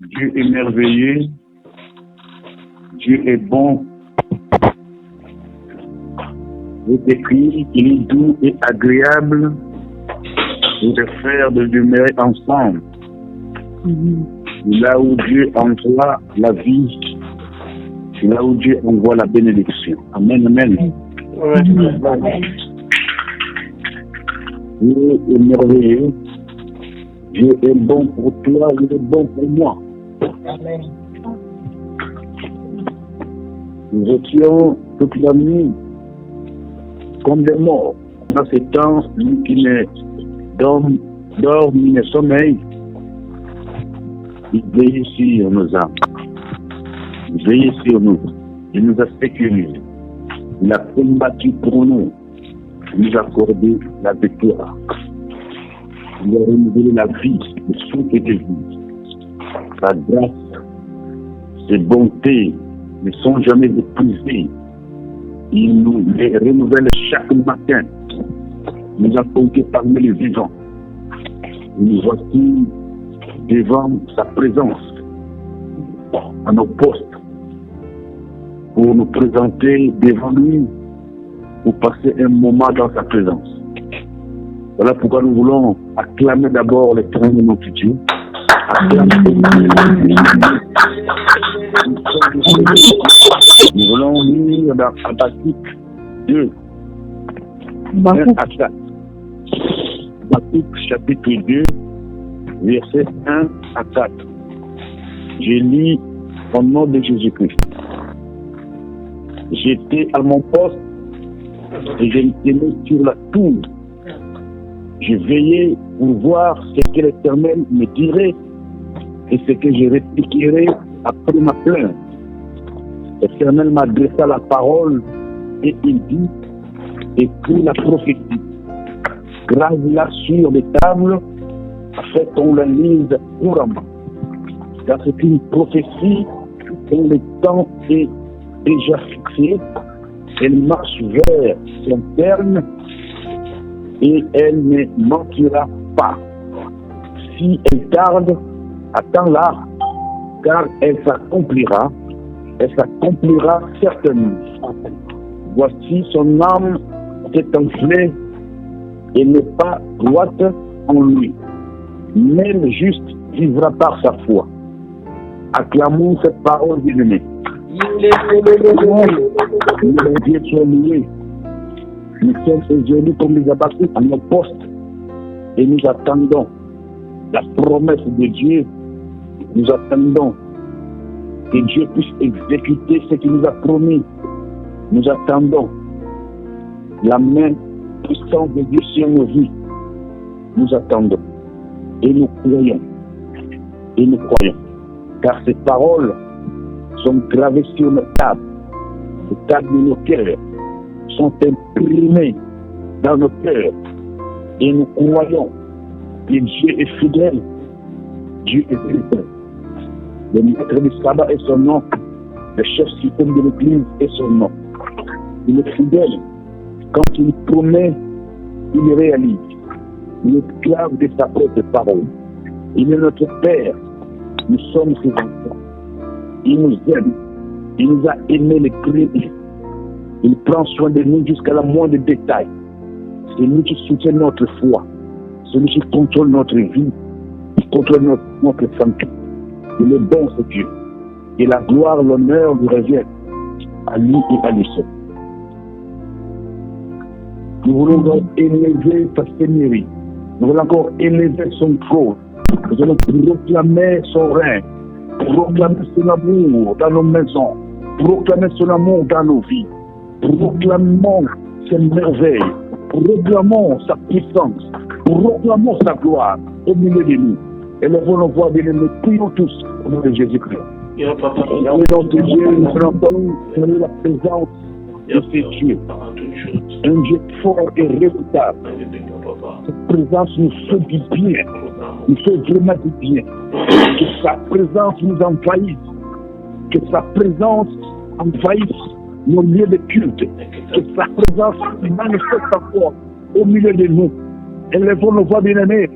Dieu est merveilleux, Dieu est bon. Il est écrit, il est doux et agréable de faire de demeurer ensemble. Là où Dieu envoie la vie, c'est là où Dieu envoie la bénédiction. Amen, amen. Dieu est merveilleux. Dieu est bon pour toi, Dieu est bon pour moi. Amen. Nous étions toute la nuit comme des morts. Dans ces temps, nous qui ne dorment ni ne sommeil, il veille sur nos âmes. Il veille sur nous. Il nous a sécurisés. Il a combattu pour nous. Il nous a accordé la victoire. Il a renouvelé la vie, le souffle de vie. Sa grâce, ses bontés ne sont jamais épuisées. Il nous les renouvelle chaque matin. Il nous a compté parmi les vivants. Nous voici devant sa présence, à nos postes, pour nous présenter devant lui, pour passer un moment dans sa présence. Voilà pourquoi nous voulons acclamer d'abord l'Éternel de notre Dieu. Nous voulons lire dans Habakkuk 2, 1 à 4. Habakkuk chapitre 2, versets 1 à 4. Je lis au nom de Jésus-Christ. J'étais à mon poste et je me tenais sur la tour. Je veillais pour voir ce que l'Éternel me dirait et ce que je répliquerais après ma plainte. L'Éternel m'adressa la parole et il dit, écris la prophétie, grave-la sur les tables afin qu'on la lise couramment. Car c'est une prophétie dont le temps est déjà fixé. Elle marche vers son terme et elle ne mentira pas. Si elle tarde, attends-la, car elle s'accomplira certainement. Voici son âme est enflée et n'est pas droite en lui. Même le juste vivra par sa foi. Acclamons cette parole bien-aimée. Dieu soit loué. Nous sommes aujourd'hui comme les Habakkuk à nos postes et nous attendons la promesse de Dieu. Nous attendons que Dieu puisse exécuter ce qu'il nous a promis. Nous attendons la main puissante de Dieu sur nos vies. Nous attendons et nous croyons. Et nous croyons. Car ces paroles sont gravées sur nos tables. Les tables de nos cœurs sont imprimées dans nos cœurs. Et nous croyons que Dieu est fidèle. Dieu est fidèle. Le maître du sabbat est son nom. Le chef suprême de l'église est son nom. Il est fidèle. Quand il promet, il réalise. Il est esclave de sa propre parole. Il est notre Père. Nous sommes ses enfants. Il nous aime. Il nous a aimés les premiers. Il prend soin de nous jusqu'à la moindre détail. C'est lui qui soutient notre foi. C'est lui qui contrôle notre vie. Il contrôle notre santé. Il est bon, ce Dieu. Et la gloire, l'honneur lui reviennent à lui et à lui seul. Nous voulons encore élever sa seigneurie. Nous voulons encore élever son trône. Nous allons proclamer son règne. Proclamer son amour dans nos maisons. Proclamer son amour dans nos vies. Proclamons ses merveilles. Proclamons sa puissance. Proclamons sa gloire au milieu de nous. Élevons nos voix bien-aimés. Prions tous au nom de Jésus-Christ. Yahweh, dans tes Dieu, nous prenons la présence de ces dieux. Un Dieu fort et redoutable. Cette présence nous fait du bien. Nous fait vraiment du bien. Que sa présence nous envahisse. Que sa présence envahisse nos lieux de culte. Que sa présence manifeste encore au milieu de nous. Élevons nos voix bien-aimés.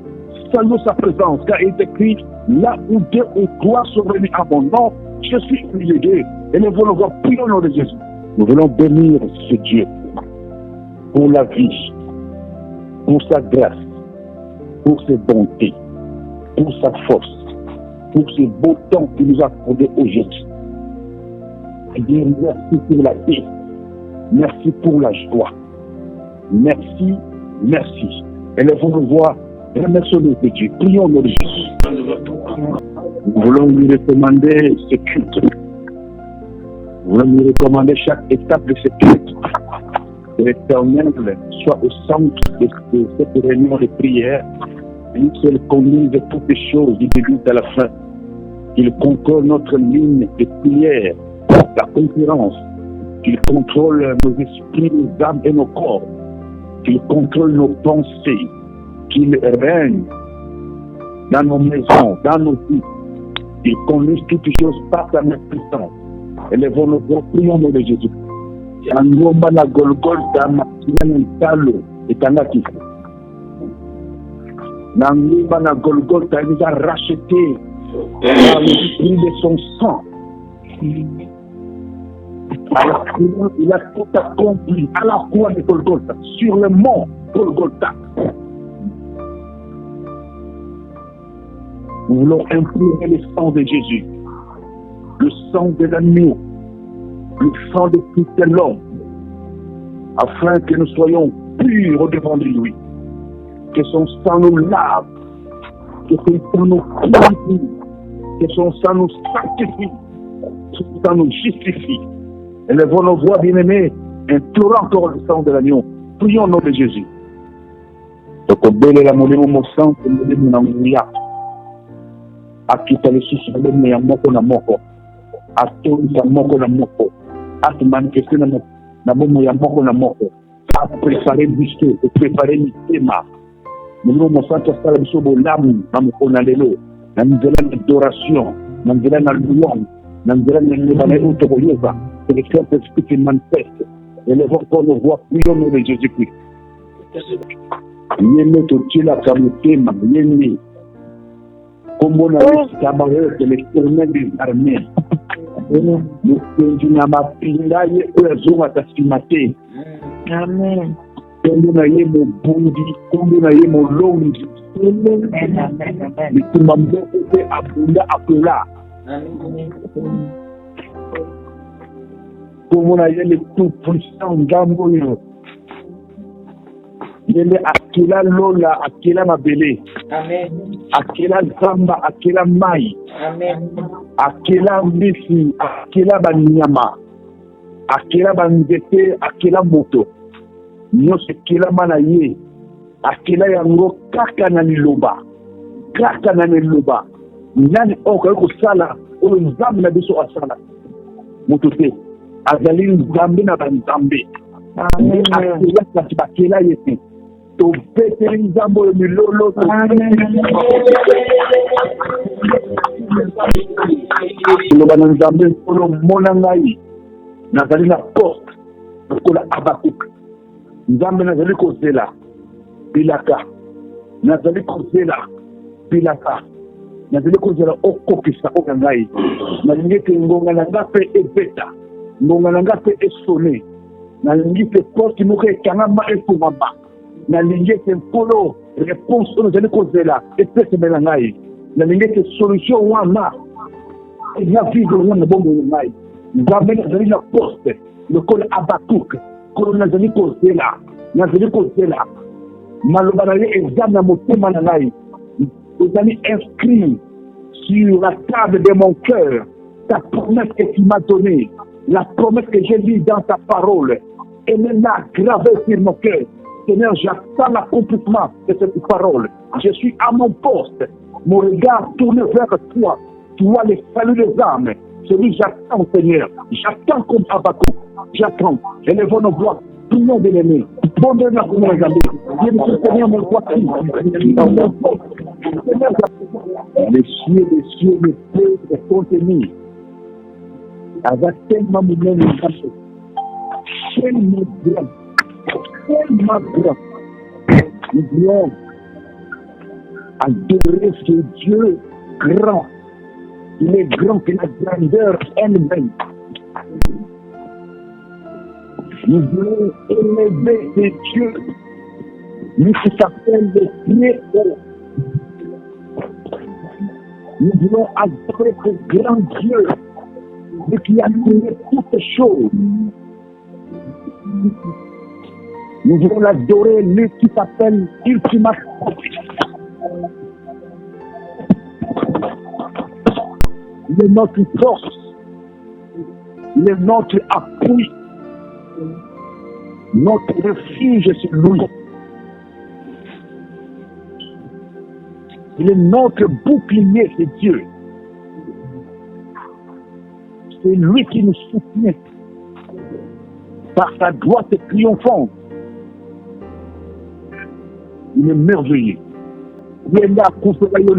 saluons sa présence, car il est écrit, là où 2 ou 3 sont venus à mon nom, je suis au milieu d'eux. Et nous voulons voir, prions au nom de Jésus. Nous voulons bénir ce Dieu pour la vie, pour sa grâce, pour ses bontés, pour sa force, pour ce beau temps qu'il nous a accordé aujourd'hui. Et dire merci pour la paix, merci pour la joie, merci, merci. Élevons nos voix, remercions de Dieu, prions au nom de Jésus. Nous voulons lui recommander ce culte. Nous voulons lui recommander chaque étape de ce culte. Que l'Éternel soit au centre de cette réunion de prière, et qu'il conduise toutes les choses du début à la fin. Qu'il contrôle notre ligne de prière, la conférence. Qu'il contrôle nos esprits, nos âmes et nos corps. Qu'il contrôle nos pensées. Qu'il règne dans nos maisons, dans nos vies. Qu'il conduise toutes les choses par sa main puissante. Élevons nos voix, prions au nom de Jésus. Angomba na Golgotha makina ntalo etangaki. Nangomba na Golgotha, il nous a racheté par le prix de son sang. Alors, il a tout accompli à la croix de Golgotha, sur le mont Golgotha. Nous voulons imprimer le sang de Jésus, le sang de l'agneau, le sang de tout l'homme, afin que nous soyons purs devant lui, que son sang nous lave, que son sang nous purifie, que son sang nous sanctifie, que son sang nous justifie. Élevons nos voix bien-aimées, implorons encore le sang de l'agneau. Prions au nom de Jésus. Tokobelela molimo mosantu molimo na nguya. Akita lisusu molimo ya moko na moko. Atonisa moko na moko. Atumanifeste na bomo ya moko na moko. A préparer biso, a préparer mitema. Molimo mosantu asala biso bolamu na mokona lelo. Na nzela na adoration, na nzela na louange, na nzela na nzela na utokoyoza. Que le Saint-Esprit se manifeste. Élevons encore nos voix, prions au nom de Jésus-Christ. Yéme totila kamutema, yéme. Comme on a dit, camarade de l'Éternel des armées. Nous faisons ma pinda ye oyazo atasimate. Amen. Comme on a yé mon bondi, comme on a yé mon longi. Amen. Mais tout le monde était abunda apela. Comme on a yé le tout puissant Gamboyo. Yele akila lola, akila mabele. Amen. Akila zamba, akila mai. Amen. Akila mbisi, akila banyama. Akila banzete, akila moto. Nyose kila mana ye. Akila yango kaka na liloba. Kaka na liloba. Nani oka yuko sala, ulu nzambi na biso asala. Moto te. Azali nzambi na banzambi. Amen. Akila katibakila yete. To bete nzambo yo milolo. Loba na nzambe nkolo mona ngai. Nazali na poste. Lokola Abakuk. Nzambe nazali kozela. Bilaka. Nazali kozela. Bilaka. Nazali kozela okokisa oka ngai. Nalingi te ngonga na nga pe ebeta. Ngonga na nga pe esone. Nalingi te poste moko ekangama efungama. Nalingi te nkolo réponse oyo nazali kozela epesemela ngai. Nalingi te solution wana eza vivre wana bongo na ngai. Nzambe nazali na poste lokola Abakuk. Kolo nazali kozela. Nazali kozela. Maloba na ye eza na motema na ngai. Ezali inscrit sur la table de mon cœur ta promesse que tu m'as donnée, la promesse que j'ai lue dans ta parole. Elle est là, gravée sur mon cœur. Seigneur, j'attends l'accomplissement de cette parole. Je suis à mon poste. Mon regard tourné vers toi. Toi, le salut des âmes. Celui j'attends, Seigneur. J'attends comme Abakuk. J'attends. Élevons nos voix. Prions de l'aimer. Bon Dieu, nous avons regardé. Dieu, nous Seigneur, mon roi. Les cieux, les peuvent contenir. Avec tellement de monde, tellement grand. Tellement grand. Nous voulons adorer ce Dieu grand. Il est grand que la grandeur elle-même. Nous voulons élever ce Dieu, lui qui s'appelle le Très-Haut. Nous voulons adorer ce grand Dieu, lui qui a créé toutes choses. Nous voulons l'adorer, lui qui s'appelle Ultima. Il est notre force, il est notre appui, notre refuge, c'est lui. Il est notre bouclier, c'est Dieu. C'est lui qui nous soutient par sa droite triomphante. Il est merveilleux. Il est là pour se rayer.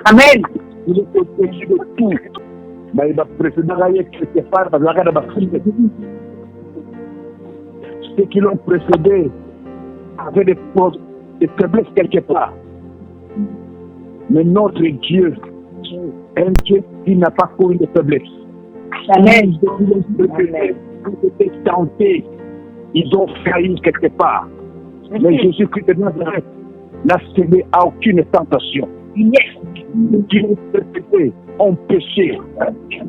Amen. Il est au-dessus de tout. Il va précéder quelque part, ceux qui l'ont précédé avaient des faiblesses quelque part. Mais notre Dieu est un Dieu qui n'a pas connu de faiblesse. Amen. Ils étaient tentés, ils ont failli quelque part. Mais Jésus-Christ de Nazareth n'a cédé à aucune tentation. Qui ont péché.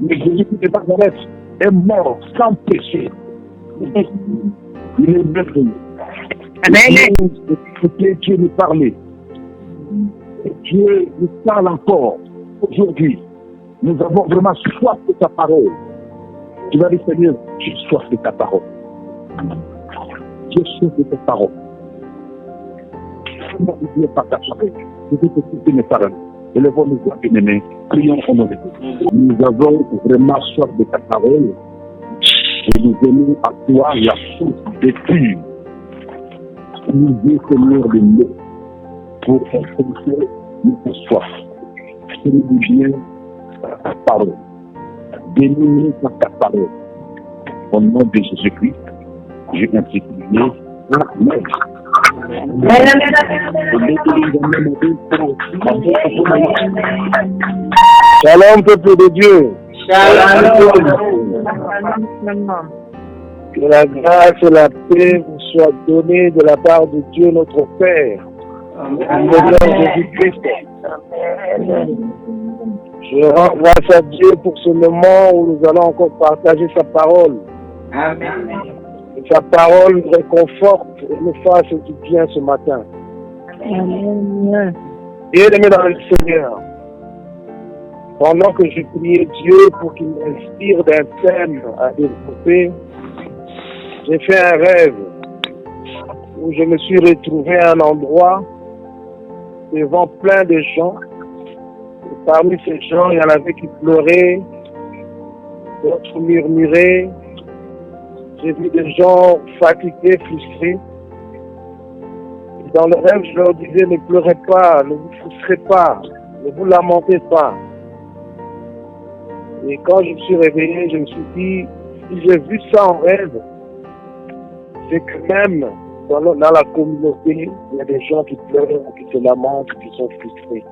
Mais Jésus-Christ de Nazareth est mort sans péché. Il est merveilleux. Amen. Dieu nous parlait. Dieu nous parle encore. Aujourd'hui, nous avons vraiment soif de ta parole. Tu vas dire, Seigneur, j'ai soif de ta parole. J'ai soif de ta parole. Ne pas ta parole. Je veux que tu me parles. Élevons-nous, bien-aimés. Prions au nom de Dieu. Nous avons vraiment soif de ta parole. Et nous venons à toi la source des purs. Nous disons, Seigneur, de mots pour exprimer notre soif. Fais-nous du bien par ta parole. Bénis-nous par ta parole. Au nom de Jésus-Christ, j'ai ainsi prié. Amen. Shalom, peuple de Dieu. Que la grâce et la paix vous soient données de la part de Dieu notre Père. Au nom de Jésus-Christ. Je rends grâce à Dieu pour ce moment où nous allons encore partager sa parole. Amen. Que sa parole nous réconforte et nous fasse du bien ce matin. Amen. Bien-aimés dans le Seigneur, pendant que je priais Dieu pour qu'il m'inspire d'un thème à développer, j'ai fait un rêve où je me suis retrouvé à un endroit devant plein de gens. Et parmi ces gens, il y en avait qui pleuraient, d'autres murmuraient. J'ai vu des gens fatigués, frustrés. Et dans le rêve, je leur disais, ne pleurez pas, ne vous frustrez pas, ne vous lamentez pas. Et quand je me suis réveillé, je me suis dit, si j'ai vu ça en rêve, c'est que même dans la communauté, il y a des gens qui pleurent, qui se lamentent, qui sont frustrés.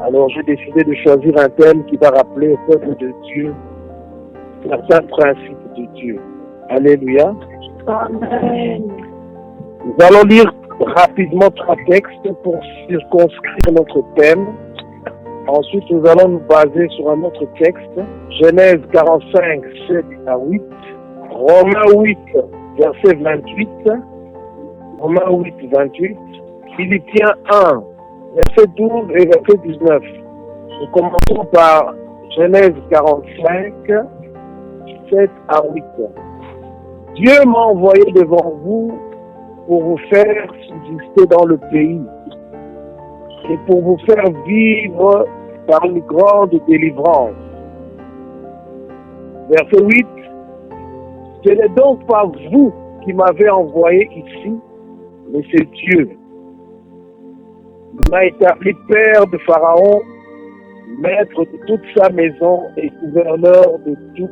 Alors j'ai décidé de choisir un thème qui va rappeler au peuple de Dieu certains principes de Dieu. Alléluia. Amen. Nous allons lire rapidement 3 textes pour circonscrire notre thème. Ensuite, nous allons nous baser sur un autre texte. Genèse 45, 7 à 8. Romains 8, verset 28. Romains 8, 28. Philippiens 1, verset 12 et verset 19. Nous commençons par Genèse 45, 7 à 8. Dieu m'a envoyé devant vous pour vous faire subsister dans le pays et pour vous faire vivre par une grande délivrance. Verset 8. Ce n'est donc pas vous qui m'avez envoyé ici, mais c'est Dieu. Il m'a établi père de Pharaon, maître de toute sa maison et gouverneur de tout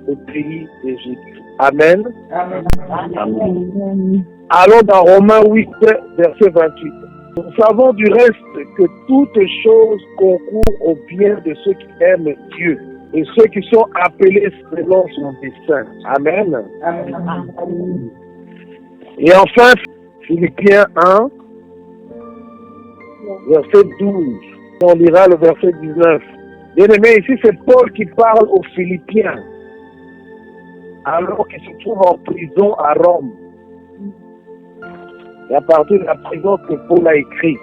le pays d'Égypte. Amen. Amen. Allons dans Romains 8, verset 28. Nous savons du reste que toutes choses concourent au bien de ceux qui aiment Dieu et ceux qui sont appelés selon son dessein. Amen. Amen. Et enfin, Philippiens 1, verset 12. On lira le verset 19. Bien aimé, ici c'est Paul qui parle aux Philippiens alors qu'il se trouve en prison à Rome. Et à partir de la prison que Paul a écrit.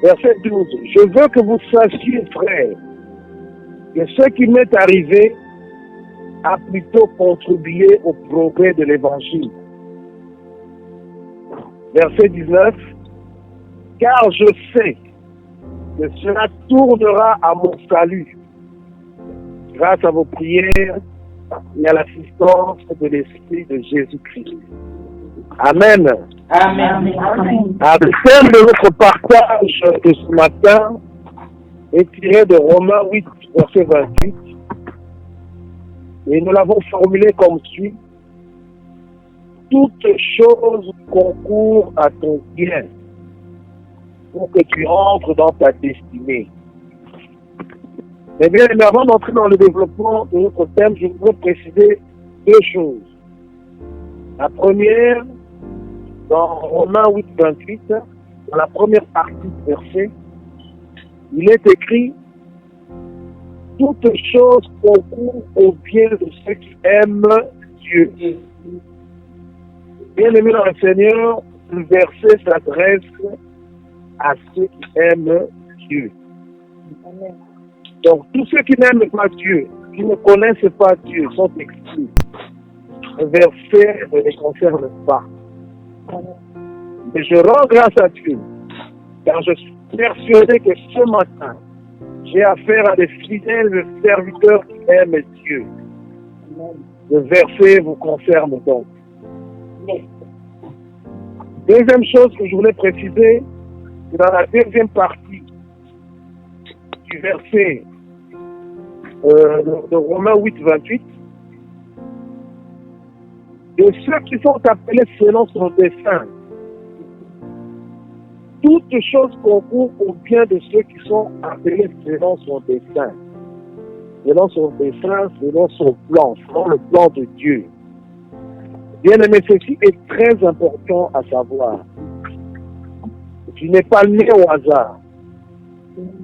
Verset 12. Je veux que vous sachiez, frères, que ce qui m'est arrivé a plutôt contribué au progrès de l'Évangile. Verset 19. Car je sais que cela tournera à mon salut grâce à vos prières et à l'assistance de l'Esprit de Jésus-Christ. Amen. Amen. Le thème de notre partage de ce matin est tiré de Romains 8, verset 28. Et nous l'avons formulé comme suit. Toutes choses concourent à ton bien pour que tu entres dans ta destinée. Mais bien, avant d'entrer dans le développement de notre thème, je voudrais préciser deux choses. La première, dans Romains 8, 28, dans la première partie du verset, il est écrit « Toutes choses concourent au bien de ceux qui aiment Dieu ». Bien aimé dans le Seigneur, le verset s'adresse à ceux qui aiment Dieu. Amen. Donc, tous ceux qui n'aiment pas Dieu, qui ne connaissent pas Dieu, sont exclus. Le verset ne les concerne pas. Mais je rends grâce à Dieu, car je suis persuadé que ce matin, j'ai affaire à des fidèles serviteurs qui aiment Dieu. Le verset vous concerne donc. Deuxième chose que je voulais préciser, c'est dans la deuxième partie du verset de Romains 8, 28, de ceux qui sont appelés selon son dessein. Toutes choses concourent au bien de ceux qui sont appelés selon son dessein. Selon son dessein, selon son plan, selon le plan de Dieu. Bien aimé, ceci est très important à savoir. Tu n'es pas né au hasard.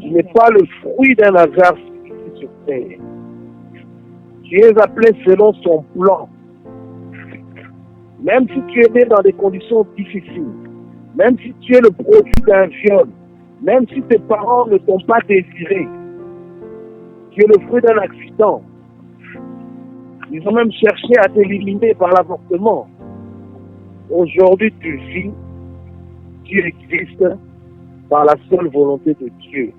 Tu n'es pas le fruit d'un hasard ici sur terre. Tu es appelé selon son plan. Même si tu es né dans des conditions difficiles, même si tu es le produit d'un viol, même si tes parents ne t'ont pas désiré, tu es le fruit d'un accident. Ils ont même cherché à t'éliminer par l'avortement. Aujourd'hui, tu vis, tu existes par la seule volonté de Dieu.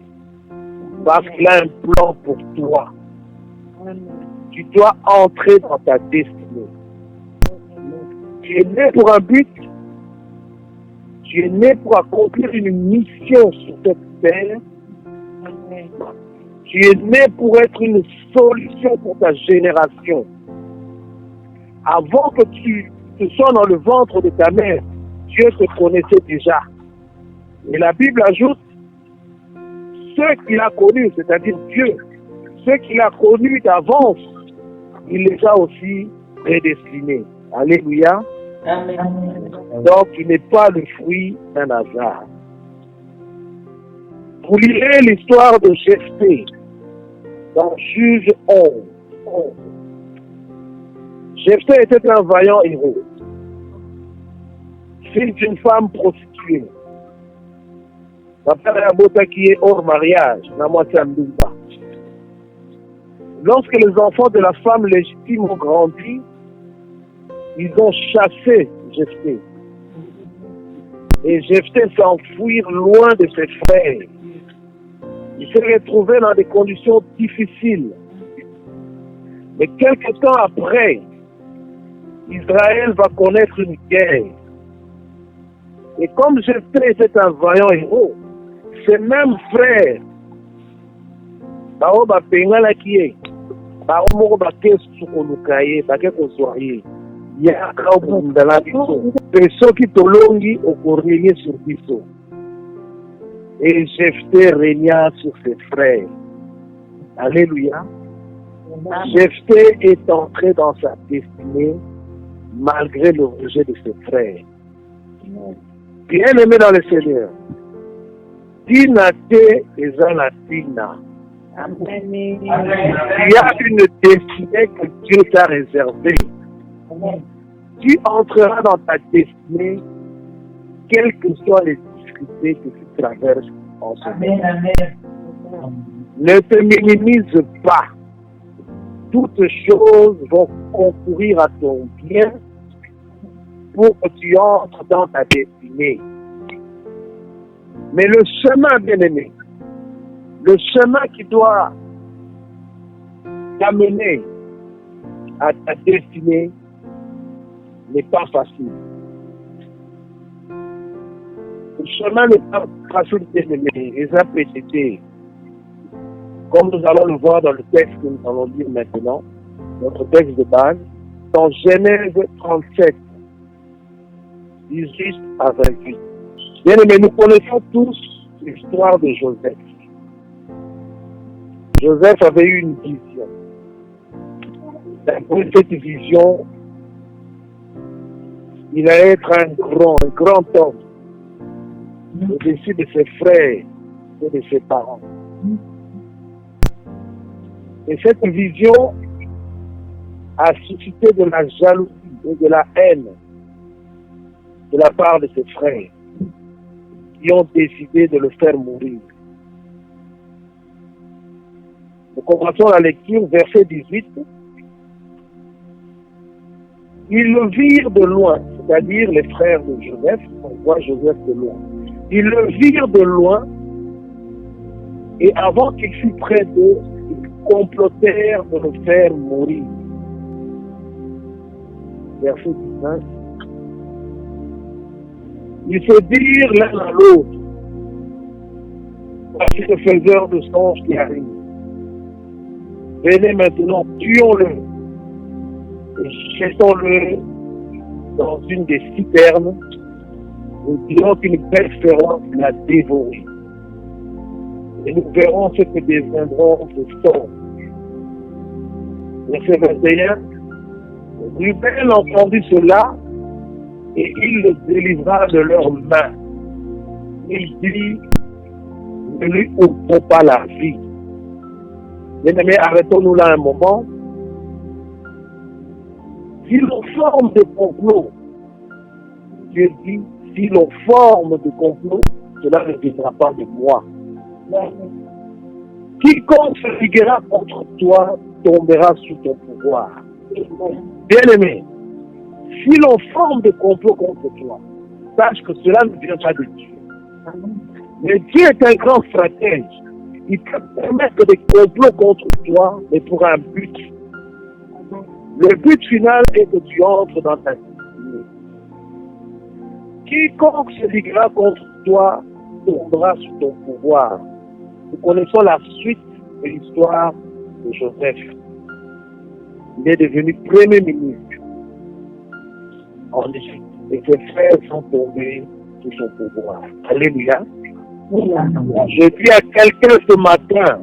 Parce qu'il a un plan pour toi. Tu dois entrer dans ta destinée. Tu es né pour un but. Tu es né pour accomplir une mission sur cette terre. Tu es né pour être une solution pour ta génération. Avant que tu sois dans le ventre de ta mère, Dieu te connaissait déjà. Et la Bible ajoute, ceux qu'il a connus, c'est-à-dire Dieu, ceux qu'il a connus d'avance, il les a aussi prédestinés. Alléluia. Amen. Donc, il n'est pas le fruit d'un hasard. Vous lirez l'histoire de Jephthé dans Juge 11. Jephthé était un vaillant héros, fils d'une femme prostituée. Sa père est qui est hors mariage, lorsque les enfants de la femme légitime ont grandi, ils ont chassé Jephthé. Et Jephthé s'enfuit loin de ses frères. Il s'est retrouvé dans des conditions difficiles. Mais quelque temps après, Israël va connaître une guerre. Et comme Jephthé était un vaillant héros, ses mêmes frères, yaka obundala biso mpe soki tolongi okorenie sur biso. Et Jephthé régna sur ses frères. Alléluia. Jephthé est entré dans sa destinée malgré le rejet de ses frères. Bien-aimé dans le Seigneur, Tina te eza la Tina. Amen. Il y a une destinée que Dieu t'a réservée. Amen. Tu entreras dans ta destinée, quelles que soient les difficultés que tu traverses en ce moment. Amen. Amen. Ne te minimise pas. Toutes choses vont concourir à ton bien pour que tu entres dans ta destinée. Mais le chemin, bien-aimé, le chemin qui doit t'amener à ta destinée n'est pas facile. Le chemin n'est pas facile, bien-aimé, les appétités. Comme nous allons le voir dans le texte que nous allons lire maintenant, notre texte de base, dans Genèse 37, 18 à 28. Bien aimé, nous connaissons tous l'histoire de Joseph. Joseph avait eu une vision. D'après cette vision, il allait être un grand homme, au-dessus de ses frères et de ses parents. Et cette vision a suscité de la jalousie et de la haine de la part de ses frères qui ont décidé de le faire mourir. Nous commençons la lecture, verset 18. Ils le virent de loin, c'est-à-dire les frères de Joseph, on voit Joseph de loin. Ils le virent de loin et avant qu'il fût près d'eux, ils complotèrent de le faire mourir. Verset 19. Ils se dirent l'un à l'autre, voici le faiseur de songes qui arrive. Venez maintenant, tuons-le et jetons-le dans une des citernes. Nous dirons qu'une bête féroce l'a dévoré. Et nous verrons ce que deviendront ces songes. Verset 21. Ruben entendit cela et il le délivra de leurs mains. Il dit, ne lui ôtons pas la vie. Bien-aimés, arrêtons-nous là un moment. Si l'on forme des complots, Dieu dit, si l'on forme des complots, cela ne viendra pas de moi. Quiconque se liguera contre toi tombera sous ton pouvoir. Bien-aimé, si l'on forme des complots contre toi, sache que cela ne vient pas de Dieu. Mais Dieu est un grand stratège. Il peut permettre des complots contre toi, mais pour un but. Le but final est que tu entres dans ta destinée. Quiconque se liguera contre toi tombera sous ton pouvoir. Nous connaissons la suite de l'histoire de Joseph. Il est devenu premier ministre en Égypte. Et ses frères sont tombés sous son pouvoir. Alléluia. Je dis à quelqu'un ce matin,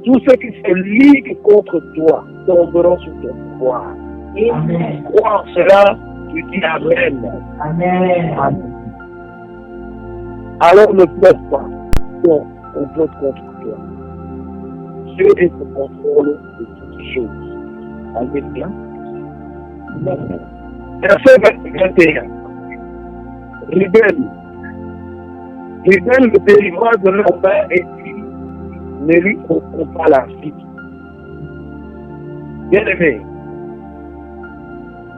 tous ceux qui se liguent contre toi tomberont sous ton pouvoir. Amen. Crois en cela, tu dis Amen. Amen. Alors ne pleure pas. On complote contre toi. Dieu est au contrôle de toutes choses. Alléluia. Verset 21. Ruben le délivra de leur main et dit, ne lui ôtons pas la vie. Bien-aimé,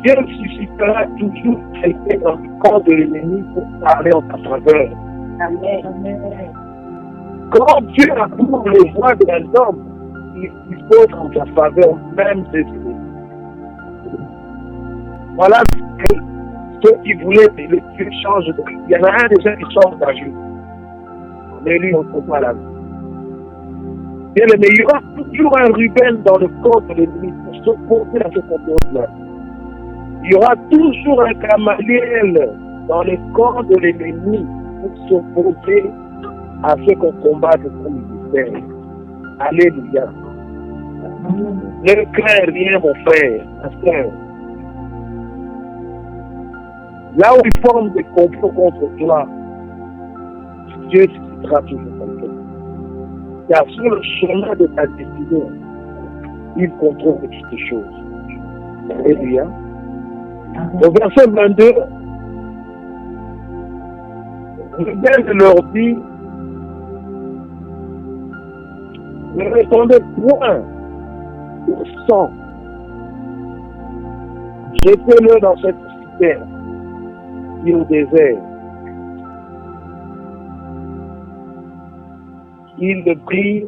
Dieu suscitera toujours quelqu'un dans le camp de l'ennemi pour parler en ta faveur. Amen. Quand Dieu appuie les voix d'un homme, il dispose en ta faveur même ses ennemis. Voilà ceux qui voulaient que le Dieu change de vie. Il y en a un déjà qui change d'avis. Mais lui, on ne trouve pas la vie. Bien, mais il y aura toujours un Ruben dans le camp de l'ennemi pour s'opposer à ce complot-là. Il y aura toujours un Gamaliel dans les camps de l'ennemi pour s'opposer à ceux qu'on combat de son ministère. Alléluia. Ne crains rien, mon frère, ma soeur. Là où ils forment des complots contre toi, Dieu suscitera toujours contre toi. Car sur le chemin de ta destinée, il contrôle toutes choses. Alléluia. Au verset 22, Ruben leur dit, ne répondez point au sang. Jetez-le dans cette citerne qui est au désert. Ils le prirent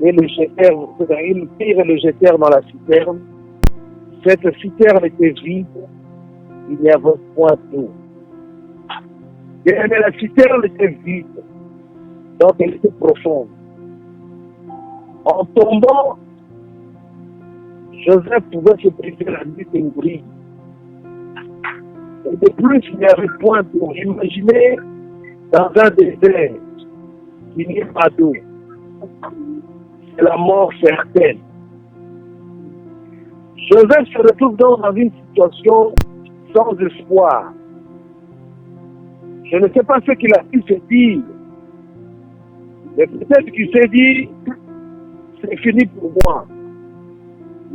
et le jetèrent, ils le prirent et le jetèrent dans la citerne. Cette citerne était vide, il n'y avait point d'eau. Mais la citerne était vide, donc elle était profonde. En tombant, Joseph pouvait se priver la nuit et ouvrir. Et de plus, il n'y avait point d'eau. Imaginez dans un désert, il n'y a pas d'eau. C'est la mort certaine. Joseph se retrouve donc dans une situation sans espoir. Je ne sais pas ce qu'il a pu se dire, mais peut-être qu'il s'est dit, c'est fini pour moi.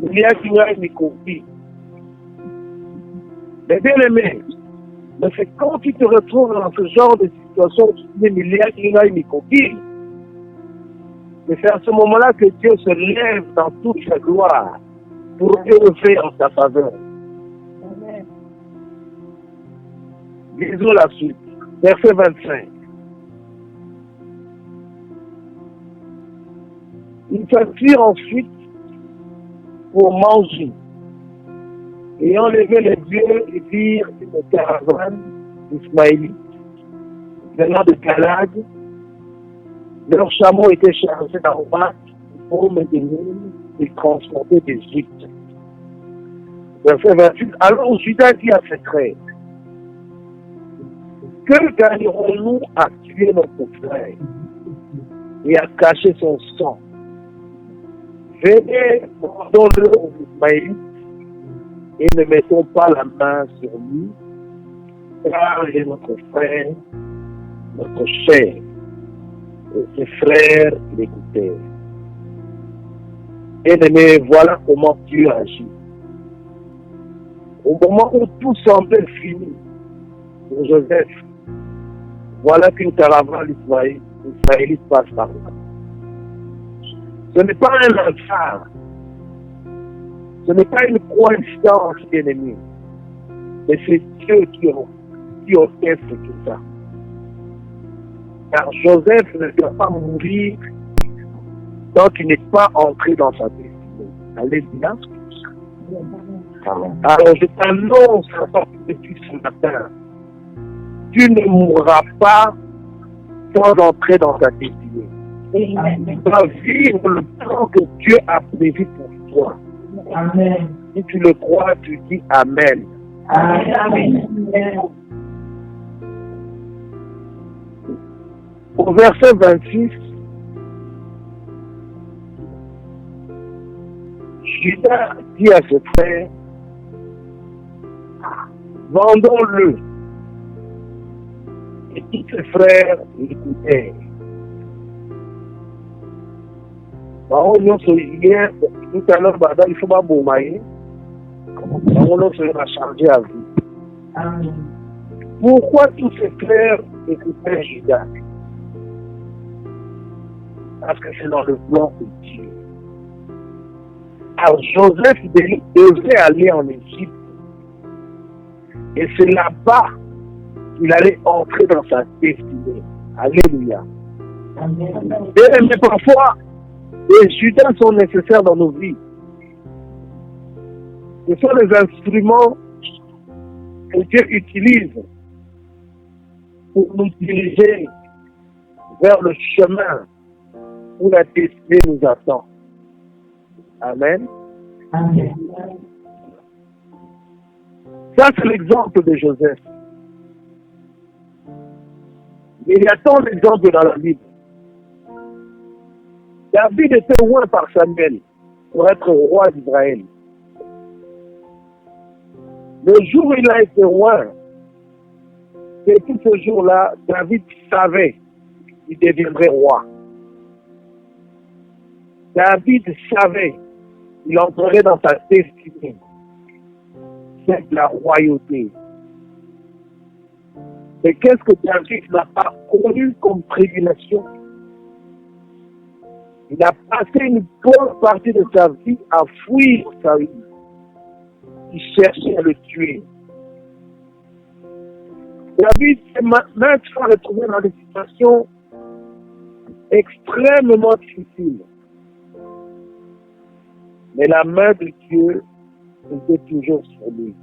Il n'y a qu'une ni compris. Mais bien aimé, mais c'est quand tu te retrouves dans ce genre de situation où tu te dis, il n'y a qu'une ni compris. Mais c'est à ce moment-là que Dieu se lève dans toute sa gloire pour œuvrer en ta faveur. Amen. Lisons la suite. Verset 25. Ils s'assirent ensuite pour manger. Ayant levé les yeux, ils virent une caravane d'Ismaélites venant de Galad. Leurs chameaux étaient chargés d'aromates, de pommes et de mûres, et transportés d'Égypte. Verset 28. Alors Judas dit à ses frères, que gagnerons-nous à tuer notre frère et à cacher son sang? Venez, rendons-le aux Ismaélites et ne mettons pas la main sur lui, car il est notre frère, notre chair. Et ses frères l'écoutèrent. Bien-aimés, voilà comment Dieu agit. Au moment où tout semblait fini pour Joseph, voilà qu'une caravane israélite passe par là. Ce n'est pas un hasard. Ce n'est pas une coïncidence, bien-aimé. Mais c'est Dieu qui orchestre tout ça. Car Joseph ne doit pas mourir tant qu'il n'est pas entré dans sa destinée. Alléluia. Alors je t'annonce depuis ce matin, tu ne mourras pas sans entrer dans ta destinée. Amen. Tu vas vivre le temps que Dieu a prévu pour toi. Amen. Si tu le crois, tu dis Amen. Amen. Au verset 26, Judas dit à ses frères, vendons-le. Et tous ses frères l'écoutèrent. Hier, tout à l'heure, il faut pas boumailler. On sera chargé à vie. Amen. Pourquoi tous ses frères écoutèrent Judas? Parce que c'est dans le plan de Dieu. Alors Joseph devait aller en Égypte. Et c'est là-bas qu'il allait entrer dans sa destinée. Alléluia. Amen. Mais parfois, les Judas sont nécessaires dans nos vies. Ce sont les instruments que Dieu utilise pour nous diriger vers le chemin où la destinée nous attend. Amen. Amen. Ça, c'est l'exemple de Joseph. Mais il y a tant d'exemples dans la Bible. David était oint par Samuel pour être roi d'Israël. Le jour où il a été oint, depuis ce jour-là, David savait qu'il deviendrait roi. David savait qu'il entrerait dans sa destinée, c'est la royauté. Mais qu'est-ce que David n'a pas connu comme tribulation? Il a passé une bonne partie de sa vie à fuir Saül. Il cherchait à le tuer. David s'est maintenant retrouvé dans des situations extrêmement difficiles. Mais la main de Dieu était toujours sur lui.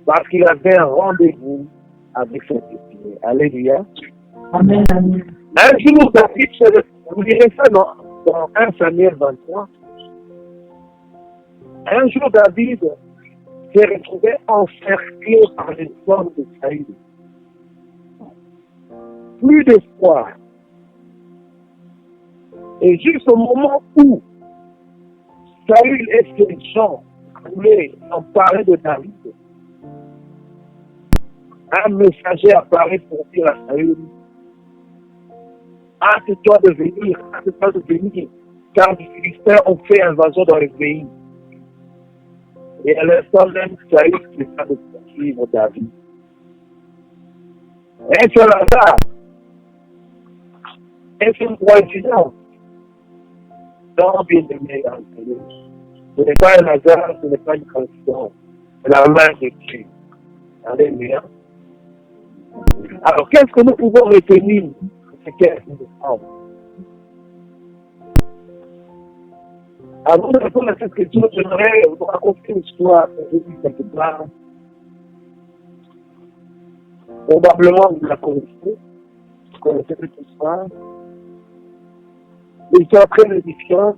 Parce qu'il avait un rendez-vous avec sa destinée. Alléluia. Amen. Amen. Un jour, David, vous lirez ça dans 1 Samuel 23. Un jour, David s'est retrouvé encerclé par les hommes de Saül. Plus d'espoir. Et juste au moment où Saül et ses gens voulaient s'emparer de David, un messager apparaît pour dire à Saül: hâte-toi de venir, car les Philistins ont fait invasion dans le pays. Et à l'instant même, Saül décide de poursuivre David. Est-ce un hasard? Est-ce une coïncidence? Non, bien aimé, ce n'est pas un hasard, ce n'est pas une coïncidence. C'est la main de Dieu. Alléluia. Alors, qu'est-ce que nous pouvons retenir de ces quelques instants? Avant de répondre à cette question, j'aimerais vous raconter une histoire que j'ai vue quelque part. Probablement, vous la connaissez. Vous connaissez cette histoire. L'histoire très édifiante.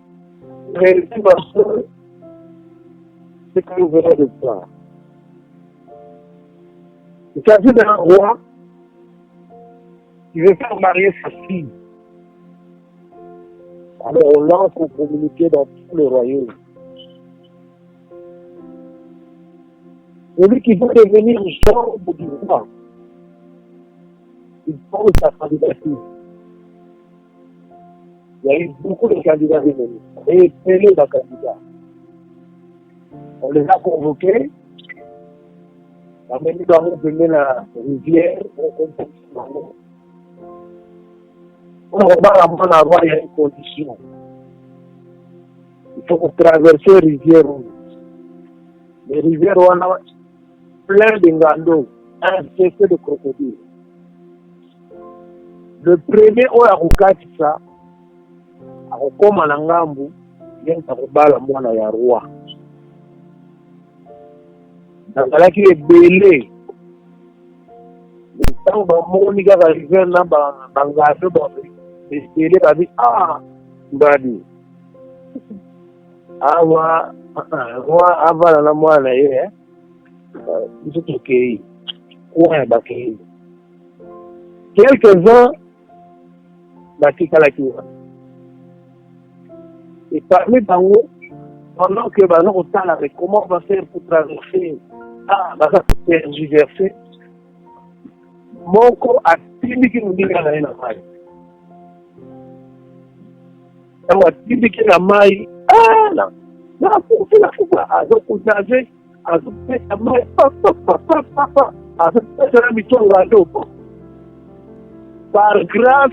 Réalisée un peu ce que nous venons de voir. Il s'agit d'un roi qui veut faire marier sa fille. Alors on lance un communiqué dans tout le royaume. Celui qui veut devenir gendre du roi, il pose sa candidature. Il y a eu beaucoup de candidats venus. Et payé d'un candidat. On les a convoqués. On a mené dans la rivière. On va avoir une condition. Il faut traverser la rivière rouge. Les rivières on a plein de ngando, infesté de crocodiles. Le premier au Arukati ça, Arukoma na ngambu, vient Arubala mwana ya roi. Dans qui est belé. Tant que mon gars arrivé là, bangado, belé, bah dit ah, badi. Awa, roi avala na mwana ye, c'est ok. Ouais, bakei. Quelques-uns, bakikalakiwa. Et parmi d'eux, pendant que nous avons comment on va faire pour traverser, tergiverser, mon corps a timi qui nous dit qu'il y a une maille. Il y a timi qui a une maille. Ah là, là, pour faire la fougue, à ce qu'on a fait, à ce qu'on a maille, à ce qu'on a mis sur la dos. Par grâce,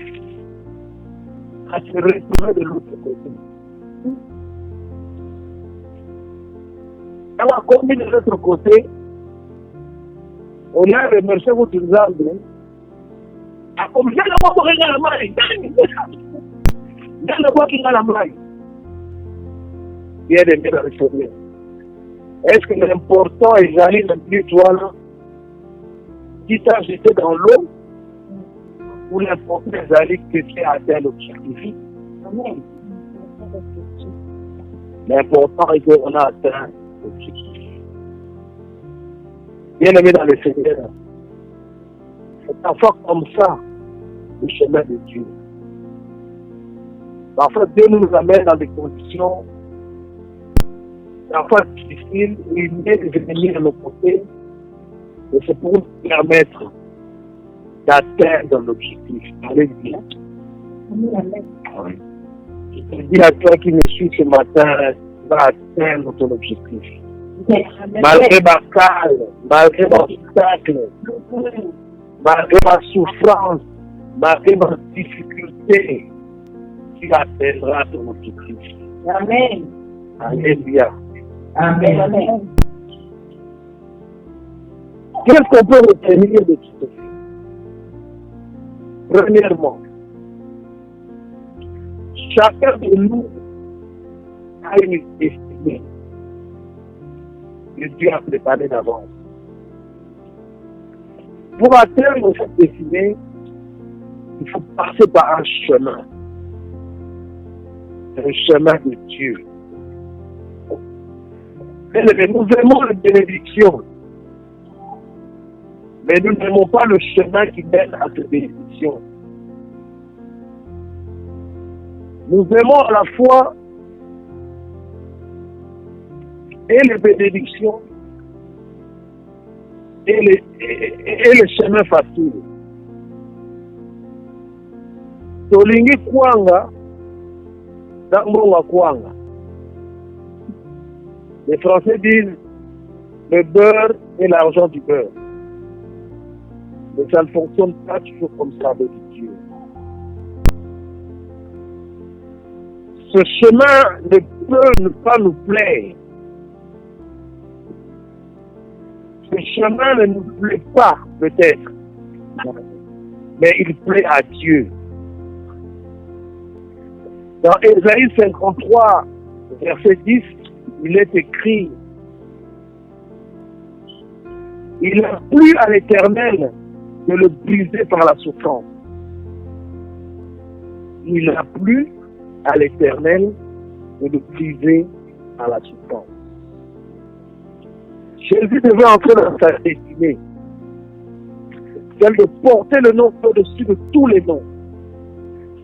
à se retrouver de l'autre côté. Alors, comme de l'autre côté, on a remercié votre exemple. A comme ça, la voix qui la maille. Dans la voix qui la maille. Bien aimé dans le souvenir. Est-ce que l'important est d'aller le plus toi là, qui t'a jeté dans l'eau, ou l'important est d'aller que tu aies atteint l'objectif? L'important est qu'on a atteint l'objectif. Bien-aimé dans le Seigneur, c'est parfois comme ça le chemin de Dieu. Parfois, Dieu nous amène dans des conditions parfois difficiles où il met des ennemis à nos côtés, et c'est pour nous permettre d'atteindre l'objectif. Alléluia. Je te dis à toi qui me suis ce matin, tu vas atteindre ton objectif. Malgré ma calme, malgré mon obstacle, malgré ma souffrance, malgré ma difficulté, tu atteindras ton objectif. Amen. Alléluia. Amen. Qu'est-ce qu'on peut retenir de tout ceci? Premièrement, chacun de nous a une destinée que Dieu a préparée d'avance. Pour atteindre cette destinée, il faut passer par un chemin. C'est le chemin de Dieu. Mais nous aimons les bénédictions. Mais nous n'aimons pas le chemin qui mène à ces bénédictions. Nous aimons à la fois et les bénédictions et les chemins faciles. Tolingi kwanga, d'Ambonga kwanga. Les Français disent le beurre et l'argent du beurre. Mais ça ne fonctionne pas toujours comme ça avec Dieu. Ce chemin ne peut ne pas nous plaire. Ce chemin ne nous plaît pas, peut-être. Mais il plaît à Dieu. Dans Ésaïe 53, verset 10, il est écrit: il a plu à l'Éternel de le briser par la souffrance. Il a plu à l'Éternel de le briser par la souffrance. Jésus devait entrer dans sa destinée, celle de porter le nom au-dessus de tous les noms,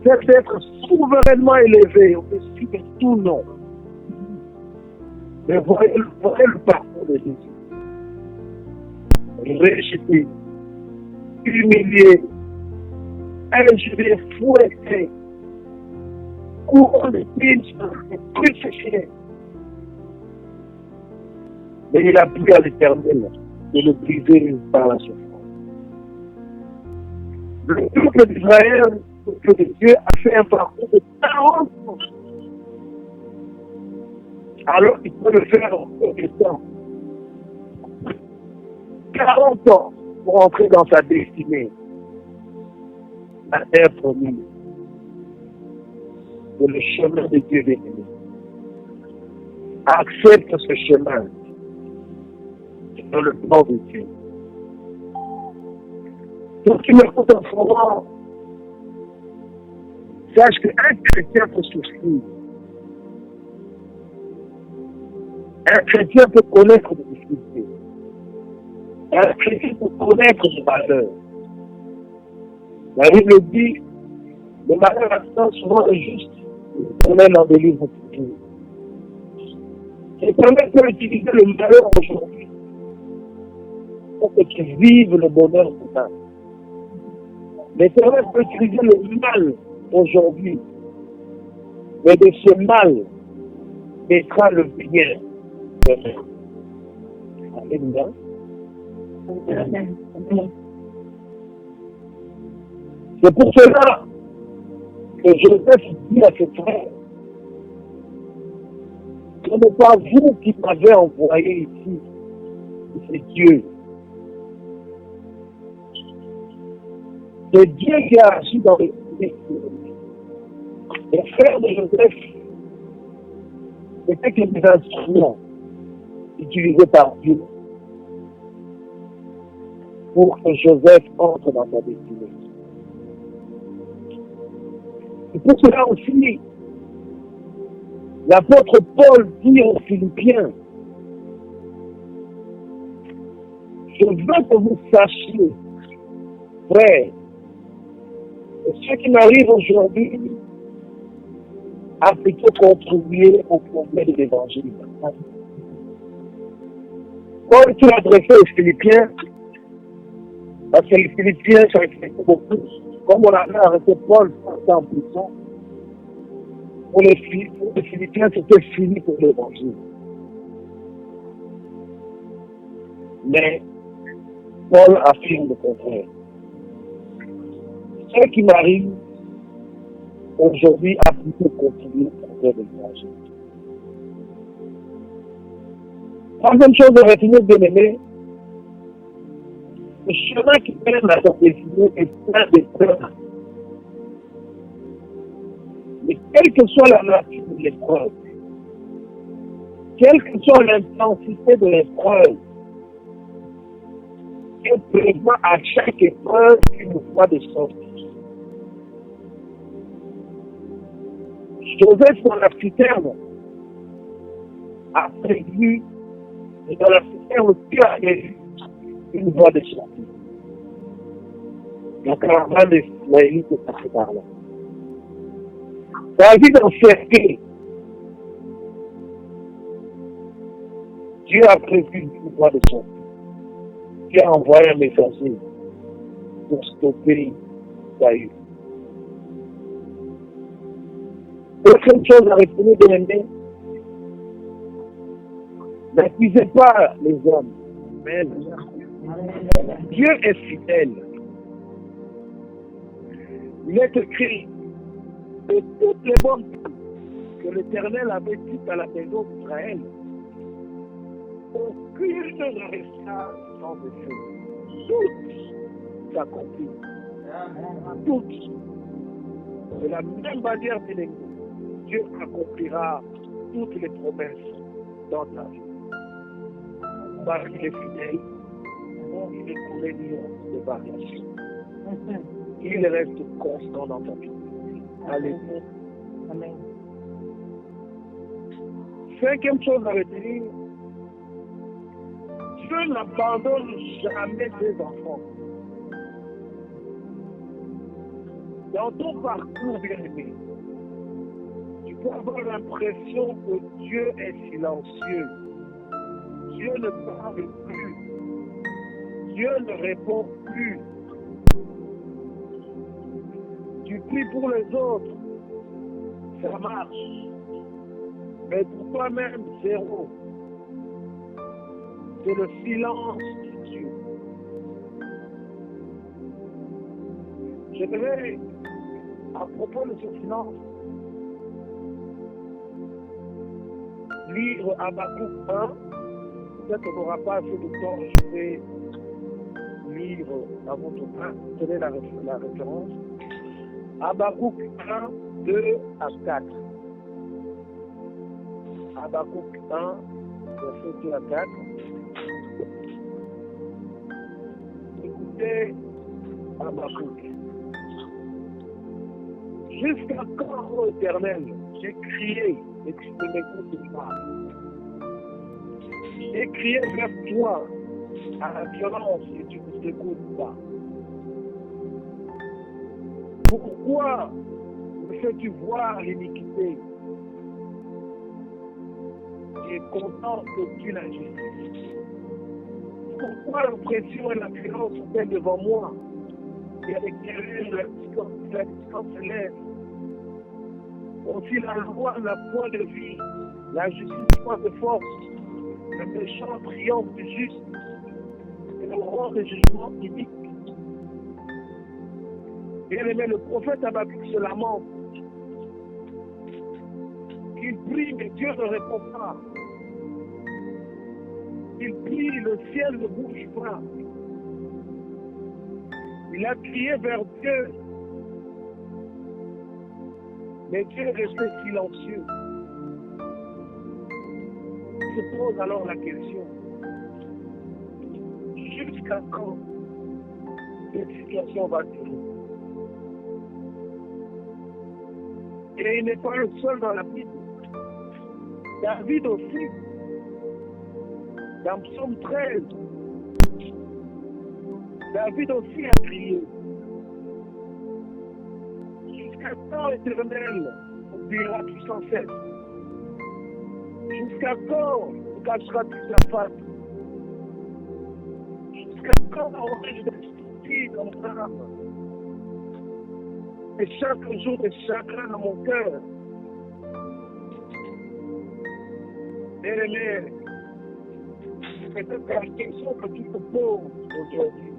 celle d'être souverainement élevé au-dessus de tout nom. Mais voyez le parcours de Jésus. Rejeté, humilié, injurié, fouetté, couronne de pinches, crucifié. Mais il a plu à l'Éternel de le briser par la souffrance. Le peuple d'Israël, le peuple de Dieu, a fait un parcours de 40 ans. Alors il peut le faire en peu de temps. 40 ans pour entrer dans sa destinée. La terre promise. C'est le chemin de Dieu béni. Accepte ce chemin. C'est dans le plan de Dieu. Donc tu m'écoutes en ce moment, sache qu'un chrétien peut souffrir. Un chrétien peut connaître des difficultés. Un chrétien peut connaître des malheurs. La Bible dit, le malheur attend souvent le juste, l'Éternel en délivre toujours. L'Éternel peut utiliser le malheur aujourd'hui pour que tu vives le bonheur demain. L'Éternel peut utiliser le mal aujourd'hui, mais de ce mal naîtra le bien demain. Alléluia. C'est pour cela que Joseph dit à ses frères: ce n'est pas vous qui m'avez envoyé ici, c'est Dieu. C'est Dieu qui a agi dans les frères de Joseph n'étaient que des instruments utilisés par Dieu pour que Joseph entre dans sa destinée. Et pour cela aussi, l'apôtre Paul dit aux Philippiens: je veux que vous sachiez, frère, que ce qui m'arrive aujourd'hui a plutôt contribué au problème de l'évangile. Paul qui l'a adressé aux Philippiens, parce que les Philippiens sont respectés beaucoup, comme on avait arrêté Paul en prison, pour les Philippiens, c'était fini pour l'évangile. Mais Paul affirme le contraire. Ce qui m'arrive aujourd'hui a plutôt contribué au progrès de l'évangile. Troisième chose à retenir, bien aimé, le chemin qui mène à sa destinée est plein d'épreuves. Mais quelle que soit la nature de l'épreuve, quelle que soit l'intensité de l'épreuve, Dieu prévoit à chaque épreuve une voie de sortie. Joseph dans la citerne a prévu, et dans la citerne Dieu a prévu une voie de sortie. La caravane des Ismaélites est passée par là. David encerclé, Dieu a prévu une voie de sortie. Dieu a envoyé un messager pour stopper Saül. Autre chose à retenir, bien aimé, n'accusez pas les hommes, mais Dieu est fidèle. Il est écrit que toutes les bonnes que l'Éternel avait dites à la maison d'Israël, aucune ne resta sans effet. Toutes s'accomplissent. Toutes. De la même manière, Dieu accomplira toutes les promesses dans ta vie. Parce qu'il est fidèle, il est pour les millions de variations. Il reste constant dans ta vie. Alléluia. Amen. Cinquième chose à retenir, Dieu n'abandonne jamais ses enfants. Dans ton parcours, bien-aimé, tu peux avoir l'impression que Dieu est silencieux. Dieu ne parle plus. Dieu ne répond plus. Tu pries pour les autres, ça marche. Mais pour toi-même, zéro. C'est le silence de Dieu. J'aimerais, à propos de ce silence, lire Habakkuk 1. Peut-être qu'on n'aura pas assez de temps, je vais lire à votre temps. Quelle est la référence? Habakkuk 1, 2 à 4. Habakkuk 1, verset 2 à 4. Écoutez Habakkuk. Jusqu'à quand, ô Éternel, j'ai crié et tu ne m'écoutes pas. J'ai crié vers toi à la violence et tu ne t'écoutes pas. Pourquoi me fais-tu voir l'iniquité et contente de la justice? Pourquoi l'oppression et la violence sont-elles devant moi? Et avec la distance s'élève. Aussi la loi n'a point de vie, la justice point de force, le méchant triomphe du juste, et le roi de jugement inique. Bien aimé, le prophète Habakkuk se lamente. Il prie, mais Dieu ne répond pas. Il prie, le ciel ne bouge pas. Il a crié vers Dieu. Mais Dieu est resté silencieux. Il se pose alors la question. Jusqu'à quand cette situation va durer? Et il n'est pas le seul dans la Bible. David aussi, dans Psaume 13, David aussi a crié. Jusqu'à quand, Éternel, oublieras-tu sans cesse? Jusqu'à quand cacheras-tu ta face? Jusqu'à quand aurais-je d'esprit dans mon âme? Et chaque jour des chagrins dans mon cœur. Bien-aimé, c'est peut-être la question que tu te poses aujourd'hui.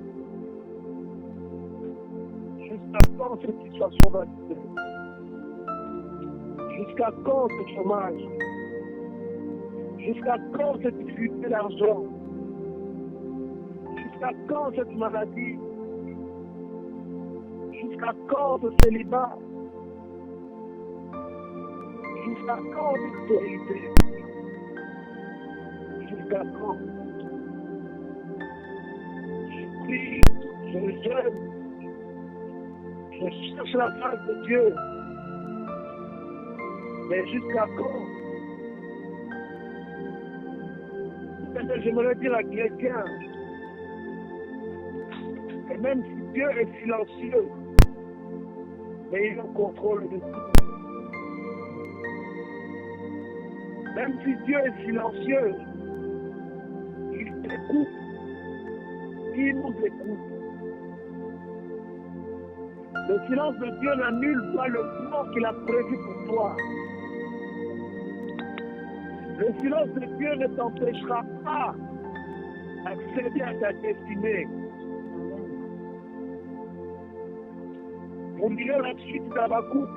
Jusqu'à quand cette situation va durer? Jusqu'à quand ce chômage? Jusqu'à quand cette difficulté d'argent? Jusqu'à quand cette maladie? Jusqu'à quand ce célibat? Jusqu'à quand cette stérilité? Jusqu'à quand? Je prie, je jeûne, je cherche la face de Dieu. Mais jusqu'à quand? J'aimerais dire à quelqu'un, et même si Dieu est silencieux, mais il est au contrôle de tout. Même si Dieu est silencieux, il t'écoute, il nous écoute. Le silence de Dieu n'annule pas le plan qu'il a prévu pour toi. Le silence de Dieu ne t'empêchera pas d'accéder à ta destinée. Vous lirez la suite d'Habakkuk.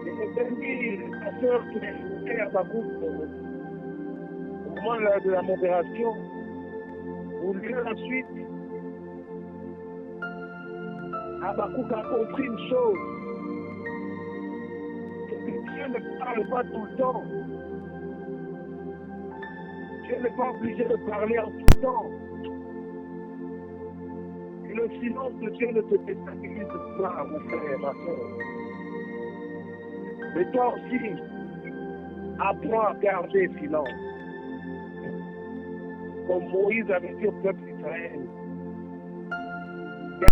Et le dernier pasteur qui a écouté Habakkuk au moment de la modération. Vous lirez la suite. Habakkuk a compris une chose. Que Dieu ne parle pas tout le temps. Dieu n'est pas obligé de parler en tout temps. Et le silence de Dieu ne te déstabilise pas, mon frère, ma soeur. Mais toi aussi, apprends à garder silence. Comme Moïse avait dit au peuple d'Israël.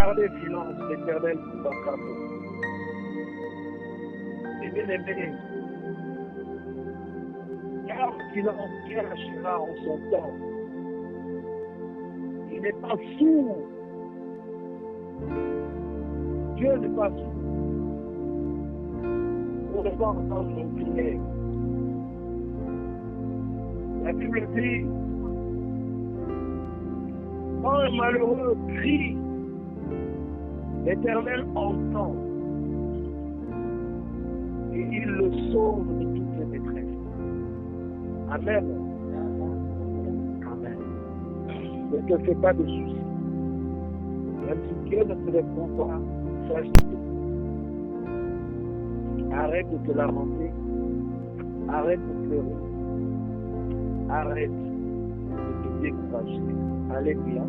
Gardez silence, l'Éternel vous entendra. Et bien aimé, garde silence, Dieu agira en son temps. Il n'est pas sourd. Dieu n'est pas sourd. On ne pas entendre son prière. La Bible dit, quand un malheureux crie, l'Éternel entend et il le sauve de toutes ses détresses. Amen. Amen. Ne te fais pas de soucis. Même si Dieu ne te répond pas, sache que arrête de te lamenter, arrête de pleurer, arrête de te décourager. Alléluia.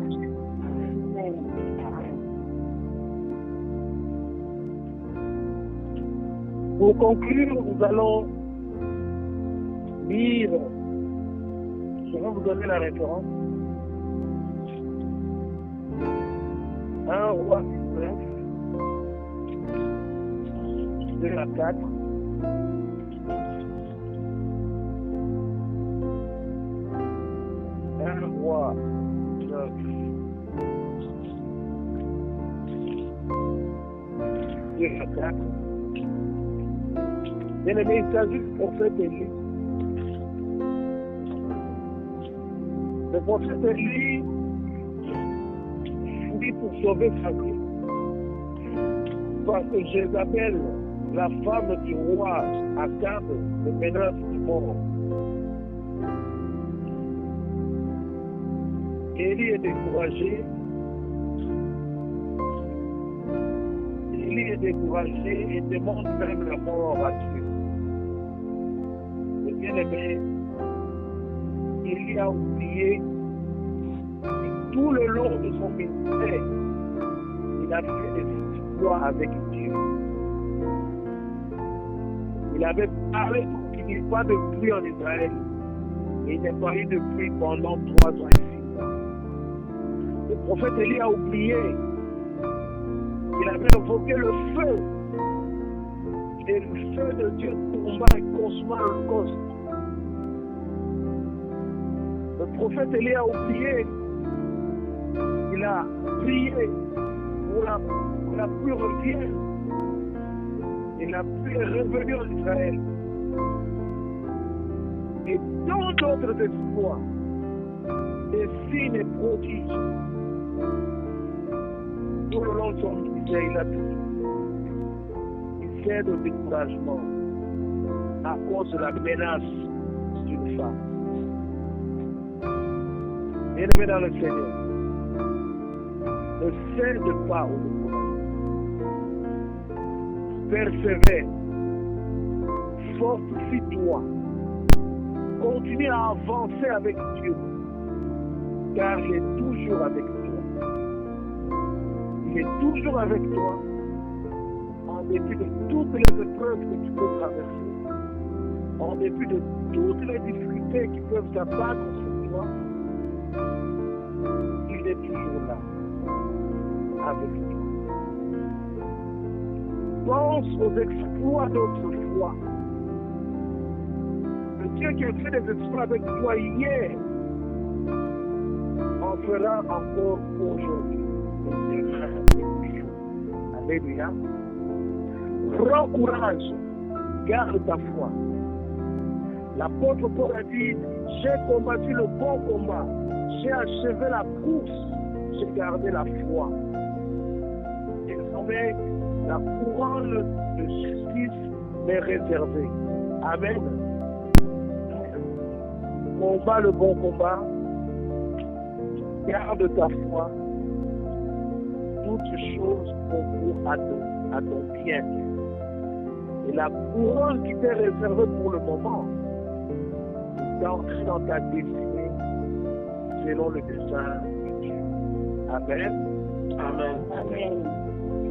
Pour conclure, nous allons lire, je vais vous donner la référence. 1 Roi 19, 2 à 4. Un Roi 9, 2 à 4. Bien aimé, il s'agit du prophète Élie. Le prophète Élie fuit pour sauver sa vie. Parce que Jézabel, la femme du roi Akab, le menace de mort. Élie est découragé. Élie est découragé et demande même la mort à Dieu. Le bien-aimé, Élie a oublié que tout le long de son ministère, il a fait des exploits avec Dieu. Il avait parlé pour qu'il n'y ait pas de pluie en Israël. Et il n'est pas eu de pluie pendant 3 ans et 6 ans. Le prophète Élie a oublié. Il avait invoqué le feu. Et le feu de Dieu tomba et consuma l'Holocauste. Le prophète Élie a oublié. Il a prié pour la pluie revienne. Et la pluie est revenue en Israël. Et tant d'autres exploits, des signes et prodiges, tout le long de son ministère, il a tout. Il cède au découragement à cause de la menace d'une femme. Bien-aimé dans le Seigneur, ne cède pas au découragement. Persévère, fortifie-toi, continue à avancer avec Dieu, car il est toujours avec toi. Il est toujours avec toi, en dépit de toutes les épreuves que tu peux traverser, en dépit de toutes les difficultés qui peuvent s'abattre sur toi. Il est toujours là, avec toi. Pense aux exploits d'autrefois. Le Dieu qui a fait des exploits avec toi hier en fera encore aujourd'hui. Alléluia. Prends courage, garde ta foi. L'apôtre Paul a dit, j'ai combattu le bon combat, j'ai achevé la course, j'ai gardé la foi. Désormais, la couronne de justice m'est réservée. Amen. Combat le bon combat, garde ta foi, toutes choses concourent à ton bien. Et la couronne qui t'est réservée pour le moment, d'entrer dans ta destinée selon le dessein de Dieu. Amen. Amen. Amen.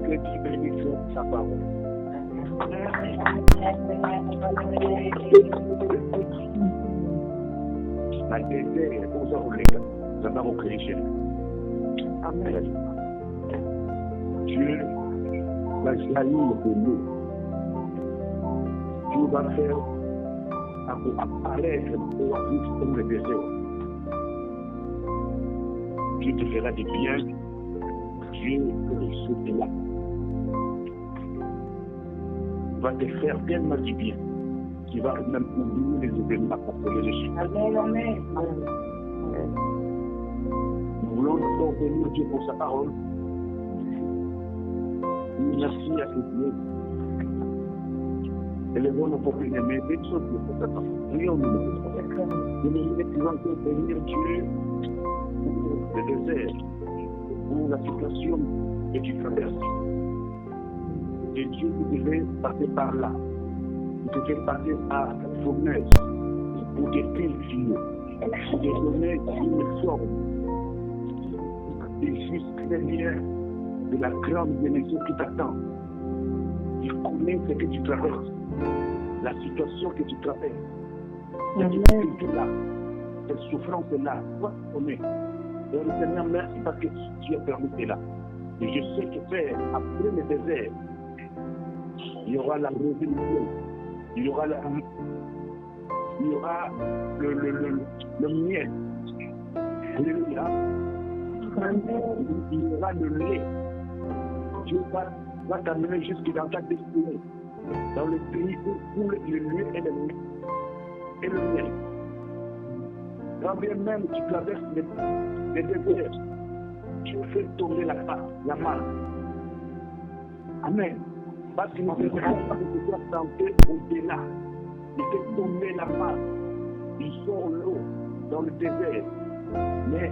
Que Dieu bénisse sa parole. La désert est aux orléans. Nous avons créé chez nous. Amen. Dieu va jaillir de nous. Dieu va faire apparaître l'oasis comme le désert. Dieu te fera du bien. Dieu te là. Va te faire tellement du bien. Tu vas même oublier les événements parce que les échecs. Amen, amen. Nous voulons nous bénir Dieu pour sa parole. Merci à ce Dieu. Élevons nos pauvres bien-aimés, bénissons Dieu pour sa parole. Prions-nous. Nous allons encore bénir Dieu pour le désert, pour la situation que tu traverses. Et Dieu qui devait passer par là. Il devait passer par cette fournaise pour te purifier, pour te donner une forme. Et juste très bien de la grande bénédiction qui t'attend. Il connaît ce que tu traverses, la situation que tu traverses. Cette difficulté là, cette souffrance là, toi tu connais. Et le Seigneur, merci parce que tu as permis cela. Et je sais que Père, après le désert, il y aura la résolution, il y aura le miel. Alléluia. Il y aura le lait. Dieu va t'amener jusque dans ta destinée, dans le pays où le lait et le miel. Et le miel. Quand bien même tu traverses les déserts, tu fais tomber la main. Amen. Parce que nous ne devons pas se faire tenter au-delà. Il fait tomber la main. Il sort l'eau dans le désert. Mais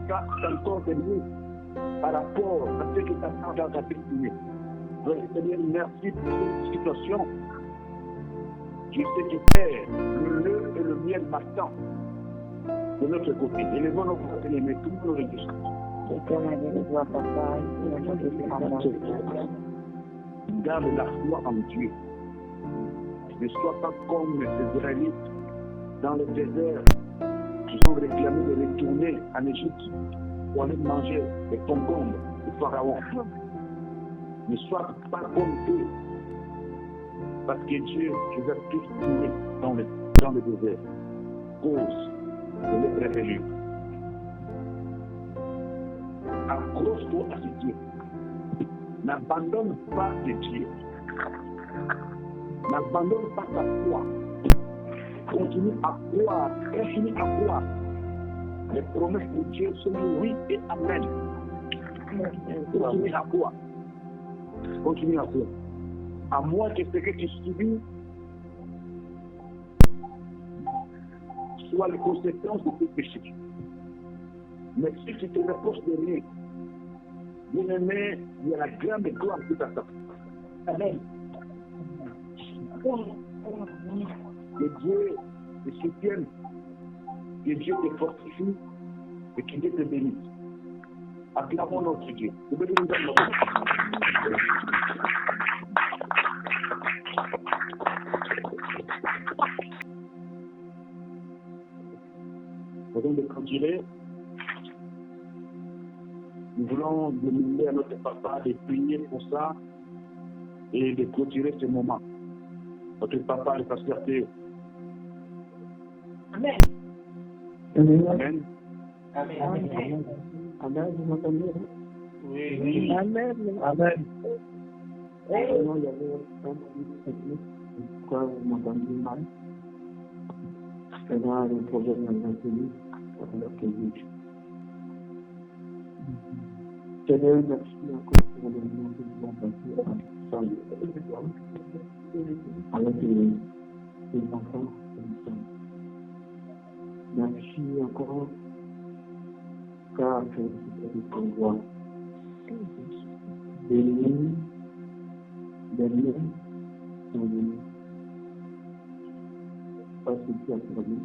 ça, c'est encore de nous par rapport à ce que tu attends dans ta destinée. Donc, Seigneur, merci pour cette situation. Je sais que Père, le lait et le miel m'attendent de notre côté. Et les bonnes voix de l'aimer, tout le monde le dit. Garde la foi en Dieu. Ne sois pas comme les Israélites dans le désert qui ont réclamé de retourner en Égypte. pour aller manger les concombres du pharaon. Ne sois pas comme eux. Parce que Dieu vous a tous tués dans le désert. Cause de l'être révélé. Accroche-toi à ce Dieu. N'abandonne pas ce Dieu. N'abandonne pas ta foi. Continue à croire. Les promesses de Dieu sont oui et amen. Continue à croire. À moins que ce que tu subis soit les conséquences de tes péchés. Mais si tu te reproches de rien, bien-aimé, il y a la grande gloire qui t'attend. Amen. Que Dieu te soutienne, que Dieu te fortifie et que Dieu te bénisse. Acclamons notre Dieu. Avant de continuer, nous voulons demander à notre papa de prier pour ça et de clôturer ce moment. Notre papa, le pasteur Théo. Amen. Amen. Amen. Amen, vous m'entendez? Oui. Amen. Amen. Vraiment, il y avait un petit technique. Pourquoi vous m'entendez mal? C'est là le problème dans l'inconnu. Seigneur, merci encore pour le moment que nous avons passé avec les enfants. Merci encore car tu es de ton voix. Bénis, ton nom. Parce que tu as promis.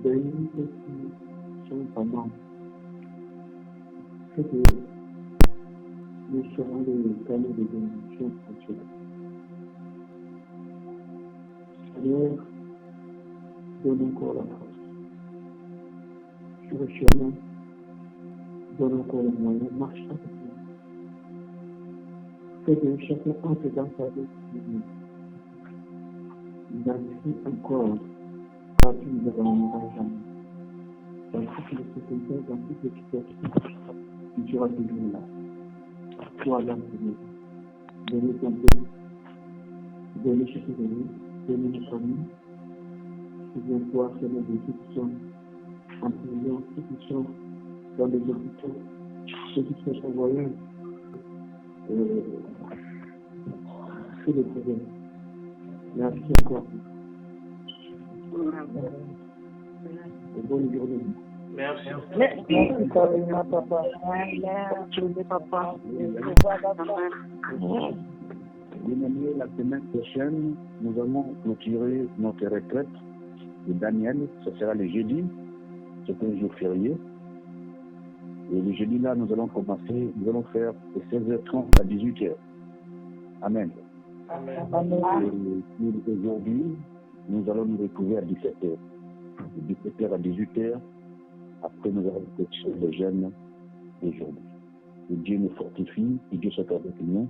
Bénis ceux qui sont pendant. C'est que nous serons les canaux de bénédiction pour cela. Seigneur, donne encore la force. Sur le chemin, donne encore les moyens, marche avec nous. Fais que chacun entre dans sa vie. Merci encore, car tu nous avons jamais. Dans toutes les sociétés, dans toutes les situations, tu seras toujours là. Toi, là, Seigneur. Donnez ton pays. Donnez chez tes amis. Donnez nos familles. Souviens-toi, Seigneur, de ceux qui sont en prison, ceux qui sont dans les hôpitaux, ceux qui sont envoyés sur les problèmes. Merci encore. Et bonne journée. Merci. Merci, papa. Bien-aimé, la semaine prochaine, nous allons clôturer notre retraite de Daniel. Ce sera le jeudi. C'est un jour férié. Et le jeudi là, nous allons faire de 16h30 à 18h. Amen. Amen. Et aujourd'hui, nous allons nous retrouver à 17h. De 17h à 18h. Après, nous allons clôturer les jeunes d'aujourd'hui. Que Dieu nous fortifie, que Dieu soit avec nous.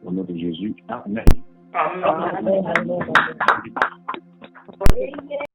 Au nom de Jésus. Amen. Amen.